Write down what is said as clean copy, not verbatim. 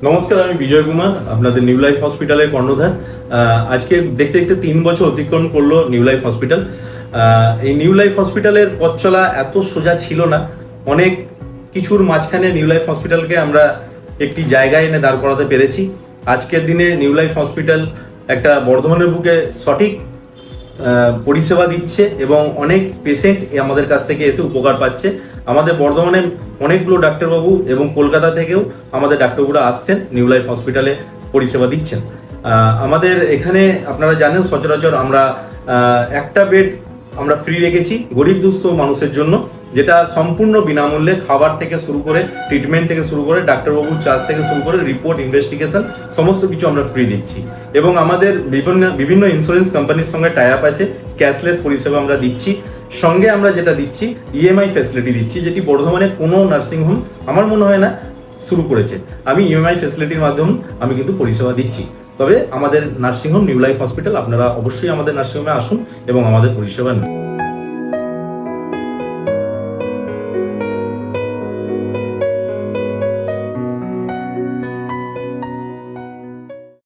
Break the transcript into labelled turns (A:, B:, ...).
A: নমস্কার, আমি বিজয় কুমার, আপনাদের নিউ লাইফ হসপিটালের কর্ণধার। আজকে দেখতে দেখতে 3 বছর অতিক্রম করলো নিউ লাইফ হসপিটাল। এই নিউ লাইফ হসপিটালের পথ চলা এত সোজা ছিল না। অনেক কিছুর মাঝখানে নিউ লাইফ হসপিটালকে আমরা একটি জায়গায় এনে দাঁড় করাতে পেরেছি। আজকের দিনে নিউ লাইফ হসপিটাল একটা বর্ধমানের বুকে সঠিক পরিষেবা দিচ্ছে এবং অনেক পেশেন্ট আমাদের কাছ থেকে এসে উপকার পাচ্ছে। আমাদের বর্ধমানে অনেকগুলো ডাক্তারবাবু এবং কলকাতা থেকেও আমাদের ডাক্তারবাবুরা আসছেন, নিউ লাইফ হসপিটালে পরিষেবা দিচ্ছেন। আমাদের এখানে আপনারা জানেন সচরাচর আমরা একটা বেড আমরা ফ্রি রেখেছি গরিব দুস্থ মানুষের জন্য, যেটা সম্পূর্ণ বিনামূল্যে খাবার থেকে শুরু করে ট্রিটমেন্ট থেকে শুরু করে ডাক্তারবাবুর চার্জ থেকে শুরু করে রিপোর্ট ইনভেস্টিগেশন সমস্ত কিছু আমরা ফ্রি দিচ্ছি। এবং আমাদের বিভিন্ন ইন্স্যুরেন্স কোম্পানির সঙ্গে টাই আপ আছে, ক্যাশলেস পরিষেবা আমরা দিচ্ছি। সঙ্গে আমরা যেটা দিচ্ছি ইএমআই ফ্যাসিলিটি দিচ্ছি, যেটি বর্ধমানে কোনো নার্সিংহোম আমার মনে হয় না শুরু করেছে। আমি ইএমআই ফ্যাসিলিটির মাধ্যমে আমি কিন্তু পরিষেবা দিচ্ছি। তবে আমাদের নার্সিংহোম নিউ লাইফ হসপিটাল, আপনারা অবশ্যই আমাদের নার্সিংহোমে আসুন এবং আমাদের পরিষেবা নিন।